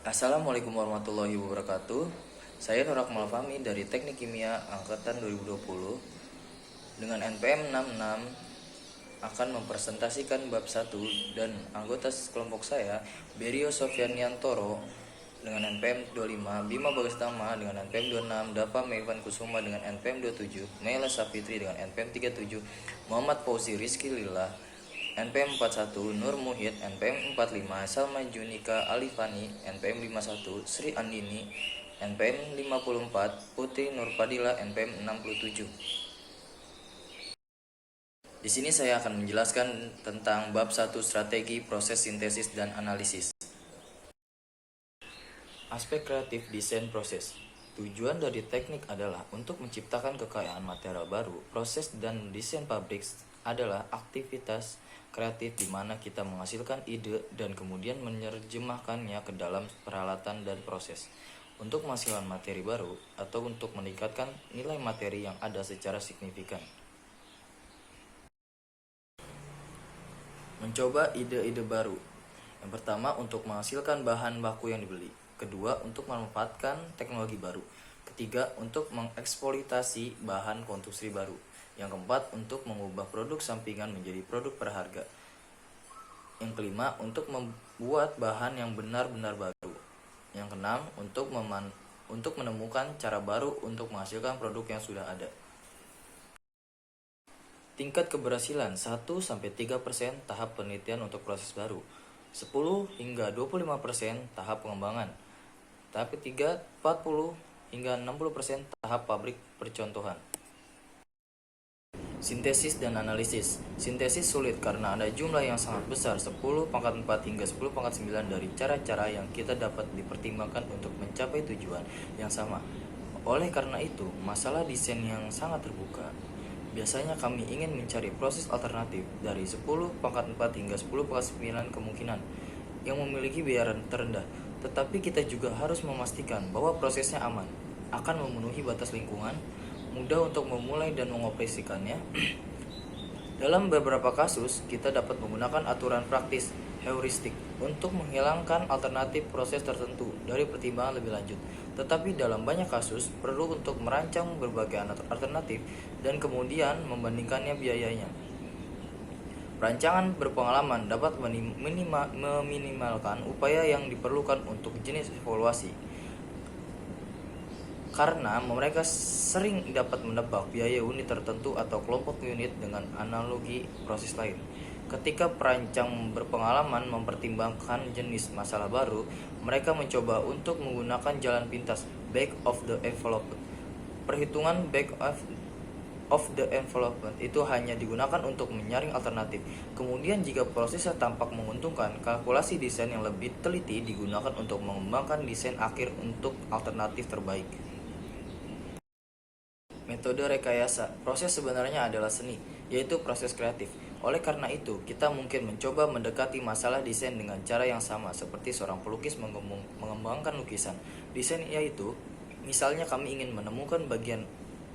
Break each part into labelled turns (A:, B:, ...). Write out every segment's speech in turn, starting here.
A: Assalamualaikum warahmatullahi wabarakatuh. Saya Nur Akmal Fahmi dari Teknik Kimia Angkatan 2020 dengan NPM 66 akan mempresentasikan bab 1 dan anggota kelompok saya Berio Sofyaniantoro dengan NPM 25, Bima Bagastama dengan NPM 26, Dava Mevan Kusuma dengan NPM 27, Mela Safitri dengan NPM 37, Muhammad Fauzi Rizky Lillah NPM 41, Nur Muhid NPM 45, Salma Junika Alifani NPM 51, Sri Andini NPM 54, Putri Nurpadila NPM 67. Di sini saya akan menjelaskan tentang bab 1 strategi proses sintesis dan analisis. Aspek kreatif desain proses. Tujuan dari teknik adalah untuk menciptakan kekayaan material baru. Proses dan desain pabrik adalah aktivitas kreatif di mana kita menghasilkan ide dan kemudian menerjemahkannya ke dalam peralatan dan proses untuk menghasilkan materi baru atau untuk meningkatkan nilai materi yang ada secara signifikan. Mencoba ide-ide baru. Yang pertama, untuk menghasilkan bahan baku yang dibeli. Kedua, untuk memanfaatkan teknologi baru. Ketiga, untuk mengeksploitasi bahan konstruksi baru. Yang keempat, untuk mengubah produk sampingan menjadi produk berharga. Yang kelima, untuk membuat bahan yang benar-benar baru. Yang keenam, untuk menemukan cara baru untuk menghasilkan produk yang sudah ada. Tingkat keberhasilan 1-3% tahap penelitian untuk proses baru, 10-25% tahap pengembangan, tahap ketiga 40-60% tahap pabrik percontohan. Sintesis dan analisis. Sintesis sulit karena ada jumlah yang sangat besar 10⁴ hingga 10⁹ dari cara-cara yang kita dapat dipertimbangkan untuk mencapai tujuan yang sama. Oleh karena itu, masalah desain yang sangat terbuka. Biasanya kami ingin mencari proses alternatif dari 10⁴ hingga 10⁹ kemungkinan yang memiliki biaya terendah, tetapi kita juga harus memastikan bahwa prosesnya aman, akan memenuhi batas lingkungan, mudah untuk memulai dan mengoperasikannya. Dalam beberapa kasus, kita dapat menggunakan aturan praktis heuristik untuk menghilangkan alternatif proses tertentu dari pertimbangan lebih lanjut. Tetapi dalam banyak kasus, perlu untuk merancang berbagai alternatif dan kemudian membandingkannya biayanya. Perancangan berpengalaman dapat meminimalkan upaya yang diperlukan untuk jenis evaluasi, karena mereka sering dapat menebak biaya unit tertentu atau kelompok unit dengan analogi proses lain. Ketika perancang berpengalaman mempertimbangkan jenis masalah baru, mereka mencoba untuk menggunakan jalan pintas back of the envelope. Perhitungan back of the envelope itu hanya digunakan untuk menyaring alternatif. Kemudian jika prosesnya tampak menguntungkan, kalkulasi desain yang lebih teliti digunakan untuk mengembangkan desain akhir untuk alternatif terbaik. Metode rekayasa. Proses sebenarnya adalah seni, yaitu proses kreatif. Oleh karena itu, kita mungkin mencoba mendekati masalah desain dengan cara yang sama seperti seorang pelukis mengembangkan lukisan. Desain yaitu, misalnya kami ingin menemukan bagian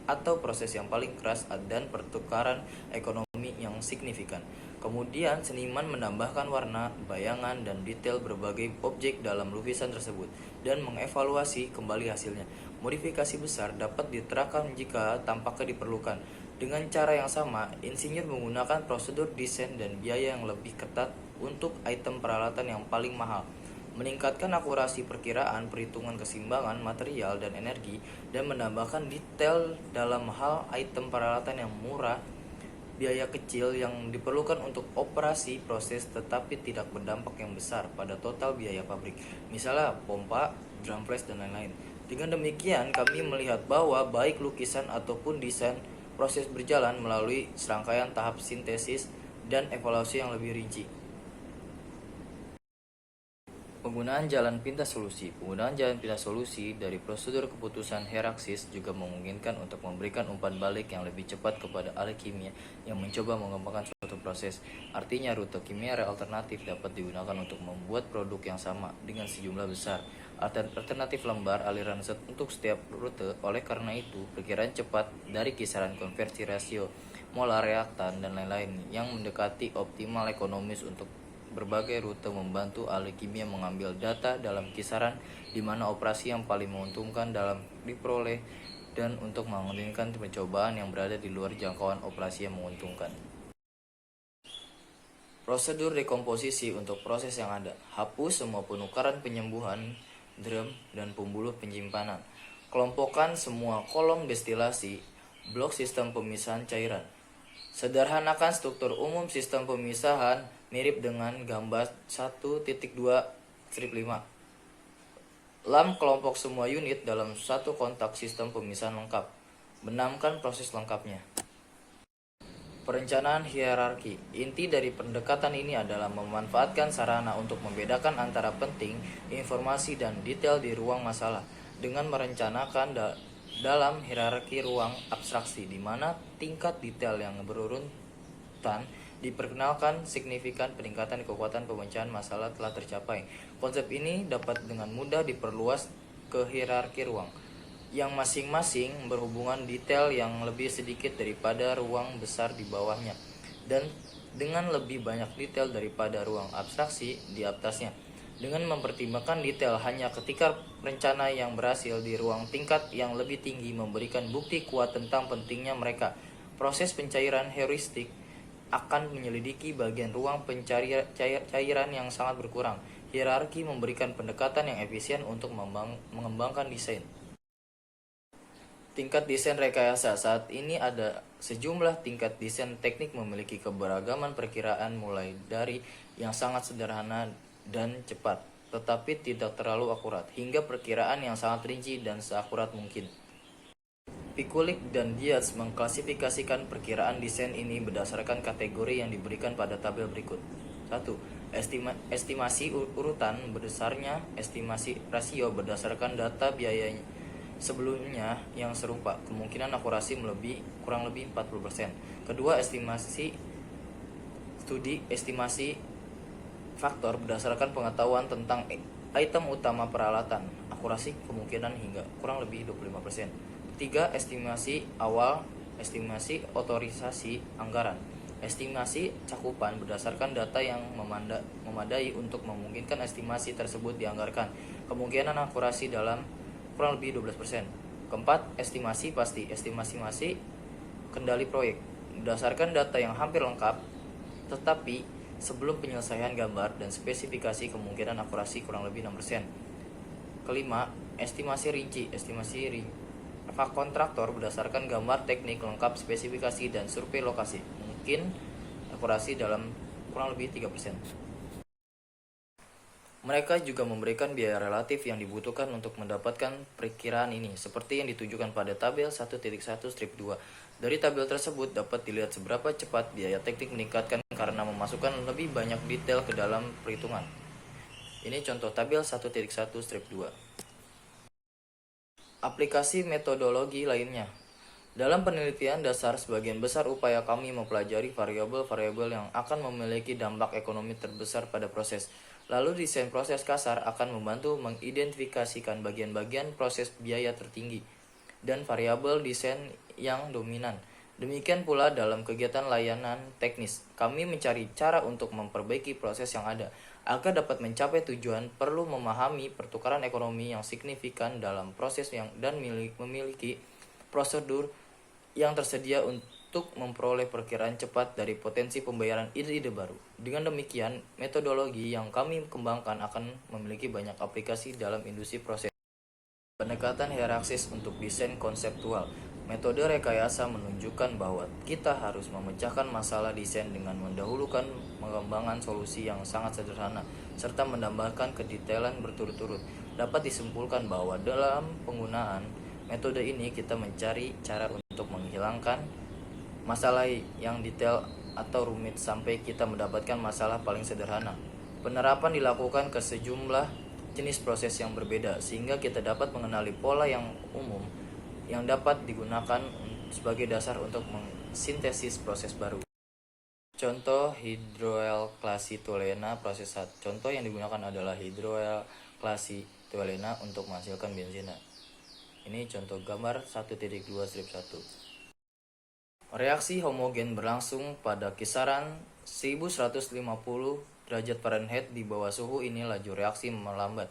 A: atau proses yang paling keras dan pertukaran ekonomi yang signifikan. Kemudian seniman menambahkan warna, bayangan, dan detail berbagai objek dalam lukisan tersebut dan mengevaluasi kembali hasilnya. Modifikasi besar dapat diterapkan jika tampaknya diperlukan. Dengan cara yang sama, insinyur menggunakan prosedur desain dan biaya yang lebih ketat untuk item peralatan yang paling mahal, meningkatkan akurasi perkiraan, perhitungan keseimbangan material dan energi, dan menambahkan detail dalam hal item peralatan yang murah, biaya kecil yang diperlukan untuk operasi proses tetapi tidak berdampak yang besar pada total biaya pabrik, misalnya pompa, drum press, dan lain-lain. Dengan demikian, kami melihat bahwa baik lukisan ataupun desain proses berjalan melalui serangkaian tahap sintesis dan evaluasi yang lebih rinci. Penggunaan jalan pintas solusi. Penggunaan jalan pintas solusi dari prosedur keputusan hierarkis juga memungkinkan untuk memberikan umpan balik yang lebih cepat kepada ahli kimia yang mencoba mengembangkan suatu proses. Artinya, rute kimia alternatif dapat digunakan untuk membuat produk yang sama dengan sejumlah besar alternatif lembar aliran untuk setiap rute. Oleh karena itu, perkiraan cepat dari kisaran konversi rasio molar reaktan dan lain-lain yang mendekati optimal ekonomis untuk berbagai rute membantu ahli kimia mengambil data dalam kisaran di mana operasi yang paling menguntungkan dalam diperoleh dan untuk menghentikan percobaan yang berada di luar jangkauan operasi yang menguntungkan. Prosedur dekomposisi untuk proses yang ada. Hapus semua penukaran penyembuhan, drum, dan pembuluh penyimpanan. Kelompokkan semua kolom destilasi, blok sistem pemisahan cairan. Sederhanakan struktur umum sistem pemisahan mirip dengan gambar 1.2/5. Lam kelompok semua unit dalam satu kontak sistem pemisahan lengkap. Benamkan proses lengkapnya. Perencanaan hierarki. Inti dari pendekatan ini adalah memanfaatkan sarana untuk membedakan antara penting, informasi, dan detail di ruang masalah dengan merencanakan dalam hierarki ruang abstraksi di mana tingkat detail yang berurutan diperkenalkan signifikan peningkatan kekuatan pemecahan masalah telah tercapai. Konsep ini dapat dengan mudah diperluas ke hierarki ruang yang masing-masing berhubungan detail yang lebih sedikit daripada ruang besar di bawahnya dan dengan lebih banyak detail daripada ruang abstraksi di atasnya. Dengan mempertimbangkan detail hanya ketika rencana yang berhasil di ruang tingkat yang lebih tinggi memberikan bukti kuat tentang pentingnya mereka. Proses pencairan heuristik akan menyelidiki bagian ruang cairan yang sangat berkurang. Hierarki memberikan pendekatan yang efisien untuk mengembangkan desain. Tingkat desain rekayasa. Saat ini ada sejumlah tingkat desain teknik memiliki keberagaman perkiraan mulai dari yang sangat sederhana dan cepat, tetapi tidak terlalu akurat, hingga perkiraan yang sangat rinci dan seakurat mungkin. Pikulik dan Diaz mengklasifikasikan perkiraan desain ini berdasarkan kategori yang diberikan pada tabel berikut. 1. Estimasi urutan berdasarnya estimasi rasio berdasarkan data biaya sebelumnya yang serupa, kemungkinan akurasi kurang lebih 40%. Kedua, estimasi faktor berdasarkan pengetahuan tentang item utama peralatan, akurasi kemungkinan hingga kurang lebih 25%. Ketiga, estimasi awal, estimasi otorisasi anggaran, estimasi cakupan berdasarkan data yang memadai untuk memungkinkan estimasi tersebut dianggarkan, kemungkinan akurasi dalam kurang lebih 12%. Keempat, estimasi pasti, estimasi kendali proyek berdasarkan data yang hampir lengkap tetapi sebelum penyelesaian gambar dan spesifikasi, kemungkinan akurasi kurang lebih 6%. Kelima, estimasi rinci, kontraktor berdasarkan gambar teknik lengkap, spesifikasi, dan survei lokasi, mungkin akurasi dalam kurang lebih 3%. Mereka juga memberikan biaya relatif yang dibutuhkan untuk mendapatkan perkiraan ini, seperti yang ditunjukkan pada tabel 1.1/2. Dari tabel tersebut dapat dilihat seberapa cepat biaya teknik meningkatkan karena memasukkan lebih banyak detail ke dalam perhitungan. Ini contoh tabel 1.1/2. Aplikasi metodologi lainnya. Dalam penelitian dasar, sebagian besar upaya kami mempelajari variabel-variabel yang akan memiliki dampak ekonomi terbesar pada proses. Lalu desain proses kasar akan membantu mengidentifikasikan bagian-bagian proses biaya tertinggi dan variabel desain yang dominan. Demikian pula dalam kegiatan layanan teknis, kami mencari cara untuk memperbaiki proses yang ada. Agar dapat mencapai tujuan, perlu memahami pertukaran ekonomi yang signifikan dalam proses dan memiliki prosedur yang tersedia untuk memperoleh perkiraan cepat dari potensi pembayaran ide-ide baru. Dengan demikian, metodologi yang kami kembangkan akan memiliki banyak aplikasi dalam industri proses. Pendekatan hierarkis untuk desain konseptual. Metode rekayasa menunjukkan bahwa kita harus memecahkan masalah desain dengan mendahulukan pengembangan solusi yang sangat sederhana, serta menambahkan kedetailan berturut-turut. Dapat disimpulkan bahwa dalam penggunaan metode ini kita mencari cara untuk menghilangkan masalah yang detail atau rumit sampai kita mendapatkan masalah paling sederhana. Penerapan dilakukan ke sejumlah jenis proses yang berbeda sehingga kita dapat mengenali pola yang umum yang dapat digunakan sebagai dasar untuk mensintesis proses baru. Contoh hidroel-klasitolena proses 1. Contoh yang digunakan adalah hidroel-klasitolena untuk menghasilkan benzina. Ini contoh gambar 1.2/1. Reaksi homogen berlangsung pada kisaran 1150 derajat Fahrenheit di bawah suhu ini laju reaksi melambat.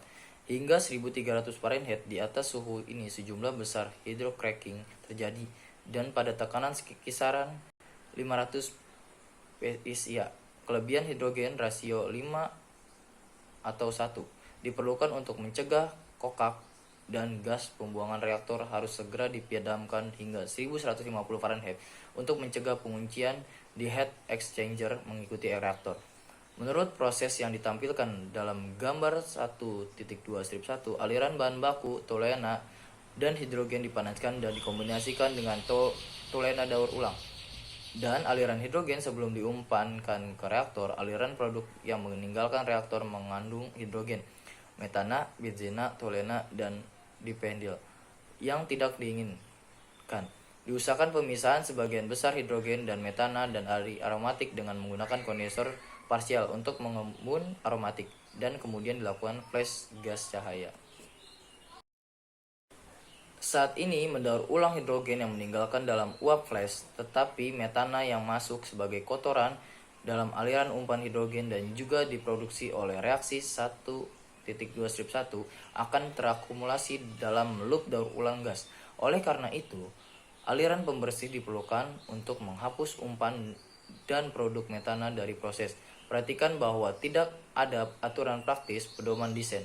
A: Hingga 1300 Fahrenheit di atas suhu ini sejumlah besar hydrocracking terjadi dan pada tekanan kisaran 500 PSI. Kelebihan hidrogen rasio 5 atau 1 diperlukan untuk mencegah kokak dan gas pembuangan reaktor harus segera dipadamkan hingga 1150 Fahrenheit untuk mencegah penguncian di heat exchanger mengikuti reaktor. Menurut proses yang ditampilkan dalam gambar 1.2-1, aliran bahan baku, toluena, dan hidrogen dipanaskan dan dikombinasikan dengan toluena daur ulang. Dan aliran hidrogen sebelum diumpankan ke reaktor, aliran produk yang meninggalkan reaktor mengandung hidrogen, metana, benzena, toluena, dan dipentil yang tidak diinginkan. Diusahakan pemisahan sebagian besar hidrogen dan metana dan aromatik dengan menggunakan kondensor parsial untuk mengembun aromatik dan kemudian dilakukan flash gas cahaya. Saat ini mendaur ulang hidrogen yang meninggalkan dalam uap flash, tetapi metana yang masuk sebagai kotoran dalam aliran umpan hidrogen dan juga diproduksi oleh reaksi 1.2-1 akan terakumulasi dalam loop daur ulang gas. Oleh karena itu, aliran pembersih diperlukan untuk menghapus umpan dan produk metana dari proses. Perhatikan bahwa tidak ada aturan praktis pedoman desain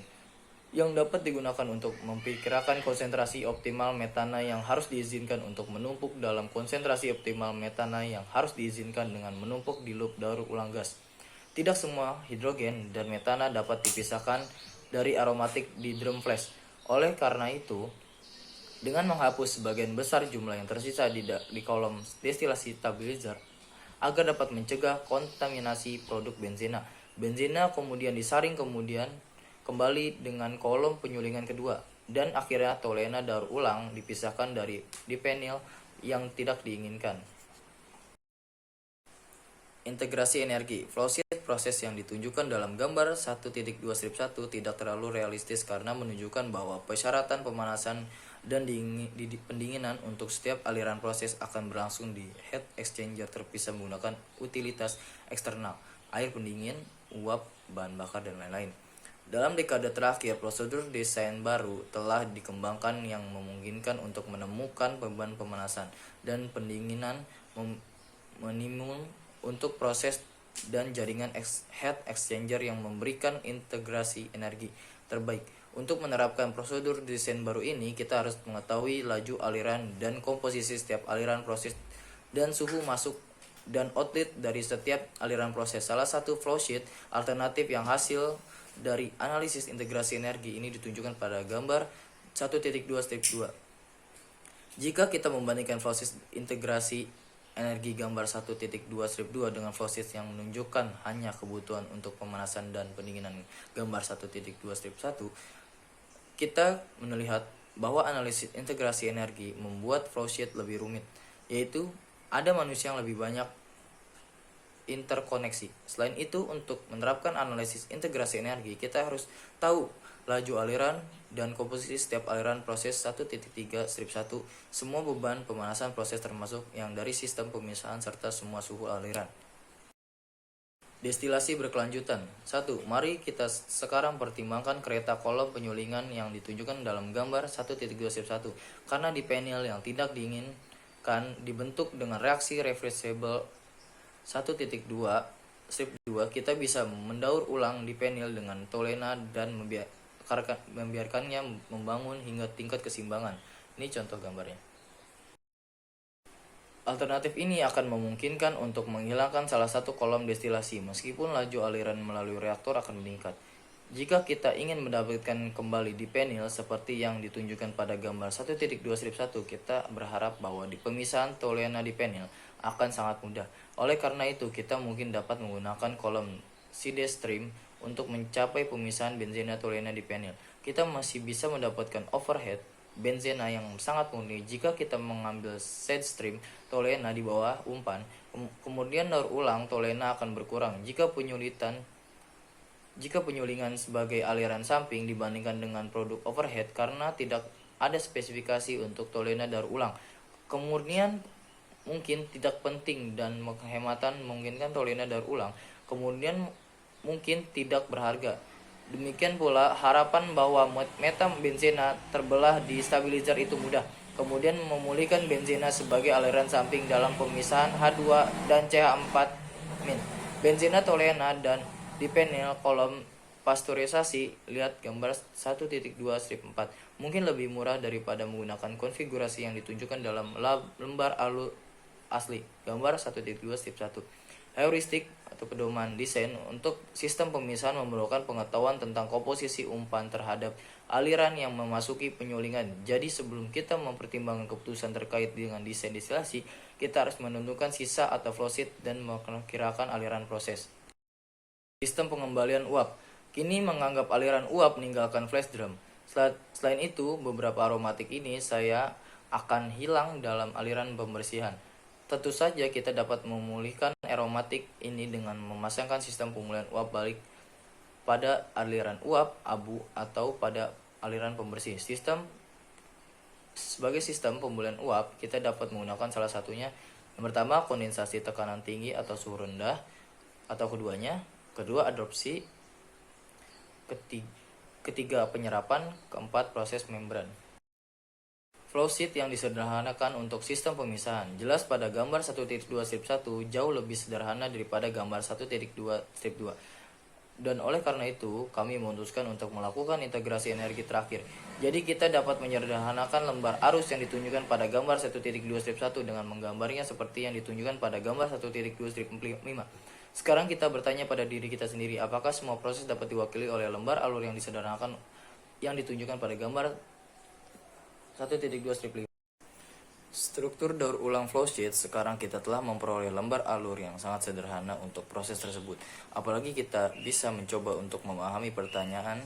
A: yang dapat digunakan untuk memperkirakan konsentrasi optimal metana yang harus diizinkan untuk menumpuk dalam konsentrasi optimal metana yang harus diizinkan dengan menumpuk di loop daur ulang gas. Tidak semua hidrogen dan metana dapat dipisahkan dari aromatik di drum flash. Oleh karena itu, dengan menghapus sebagian besar jumlah yang tersisa di kolom destilasi stabilizer agar dapat mencegah kontaminasi produk benzena. Benzena kemudian disaring kembali dengan kolom penyulingan kedua, dan akhirnya toluena daur ulang dipisahkan dari dipenil yang tidak diinginkan. Integrasi energi. Flowsheet proses yang ditunjukkan dalam gambar 1.2-1 tidak terlalu realistis karena menunjukkan bahwa persyaratan pemanasan dan pendinginan untuk setiap aliran proses akan berlangsung di heat exchanger terpisah menggunakan utilitas eksternal, air pendingin, uap, bahan bakar, dan lain-lain. Dalam dekade terakhir, prosedur desain baru telah dikembangkan yang memungkinkan untuk menemukan beban pemanasan dan pendinginan minimum untuk proses dan jaringan heat exchanger yang memberikan integrasi energi terbaik. Untuk menerapkan prosedur desain baru ini, kita harus mengetahui laju aliran dan komposisi setiap aliran proses dan suhu masuk dan outlet dari setiap aliran proses. Salah satu flowsheet alternatif yang hasil dari analisis integrasi energi ini ditunjukkan pada gambar 1.2-2. Jika kita membandingkan flowsheet integrasi energi gambar 1.2-2 dengan flowsheet yang menunjukkan hanya kebutuhan untuk pemanasan dan pendinginan gambar 1.2-1, kita melihat bahwa analisis integrasi energi membuat flowsheet lebih rumit, yaitu ada manusia yang lebih banyak interkoneksi. Selain itu, untuk menerapkan analisis integrasi energi, kita harus tahu laju aliran dan komposisi setiap aliran proses 1.3-1, semua beban pemanasan proses termasuk yang dari sistem pemisahan serta semua suhu aliran. Destilasi berkelanjutan. 1. Mari kita sekarang pertimbangkan kereta kolom penyulingan yang ditunjukkan dalam gambar 1.2-1 karena dipenil yang tidak diinginkan dibentuk dengan reaksi reversible 1.2 kita bisa mendaur ulang dipenil dengan toluena dan membiarkannya membangun hingga tingkat keseimbangan. Ini contoh gambarnya. Alternatif ini akan memungkinkan untuk menghilangkan salah satu kolom destilasi meskipun laju aliran melalui reaktor akan meningkat. Jika kita ingin mendapatkan kembali dipenil seperti yang ditunjukkan pada gambar 1.2-1, kita berharap bahwa di pemisahan toluena dipenil akan sangat mudah. Oleh karena itu, kita mungkin dapat menggunakan kolom side stream untuk mencapai pemisahan benzena toluena dipenil. Kita masih bisa mendapatkan overhead benzena yang sangat murni jika kita mengambil side stream toluena di bawah umpan. Kemudian daur ulang toluena akan berkurang jika penyulingan sebagai aliran samping dibandingkan dengan produk overhead karena tidak ada spesifikasi untuk toluena daur ulang. Kemudian mungkin tidak penting dan penghematan memungkinkan toluena daur ulang. Kemudian mungkin tidak berharga. Demikian pula harapan bahwa metam benzena terbelah di stabilizer itu mudah. Kemudian memulihkan benzena sebagai aliran samping dalam pemisahan H2 dan CH4-. Benzena toluena dan dipenil kolom pasteurisasi, lihat gambar 1.2-4, mungkin lebih murah daripada menggunakan konfigurasi yang ditunjukkan dalam lembar alur asli, gambar 1.2-1. Heuristik atau pedoman desain untuk sistem pemisahan memerlukan pengetahuan tentang komposisi umpan terhadap aliran yang memasuki penyulingan. Jadi sebelum kita mempertimbangkan keputusan terkait dengan desain distilasi, kita harus menentukan sisa atau flowsheet dan memperkirakan aliran proses. Sistem pengembalian uap kini menganggap aliran uap meninggalkan flash drum. Selain itu, beberapa aromatik ini saya akan hilang dalam aliran pembersihan. Tentu saja kita dapat memulihkan aromatik ini dengan memasangkan sistem pemulihan uap balik pada aliran uap abu atau pada aliran pembersih. Sebagai sistem pemulihan uap, kita dapat menggunakan salah satunya. Yang pertama, kondensasi tekanan tinggi atau suhu rendah, atau keduanya. Kedua, adsorpsi. Ketiga, penyerapan. Keempat, proses membran. Flowsheet yang disederhanakan untuk sistem pemisahan. Jelas pada gambar 1.2-1 jauh lebih sederhana daripada gambar 1.2-2. Dan oleh karena itu, kami memutuskan untuk melakukan integrasi energi terakhir. Jadi kita dapat menyederhanakan lembar arus yang ditunjukkan pada gambar 1.2-1 dengan menggambarnya seperti yang ditunjukkan pada gambar 1.2-5. Sekarang kita bertanya pada diri kita sendiri, apakah semua proses dapat diwakili oleh lembar alur yang disederhanakan yang ditunjukkan pada gambar 1.2-5. Struktur daur ulang flowsheet. Sekarang kita telah memperoleh lembar alur yang sangat sederhana untuk proses tersebut. Apalagi kita bisa mencoba untuk memahami pertanyaan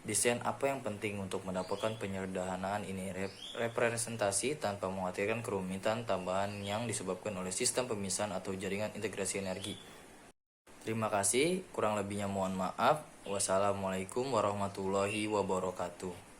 A: desain apa yang penting untuk mendapatkan penyederhanaan ini. Representasi tanpa mengkhawatirkan kerumitan tambahan yang disebabkan oleh sistem pemisahan atau jaringan integrasi energi. Terima kasih, kurang lebihnya mohon maaf. Wassalamualaikum warahmatullahi wabarakatuh.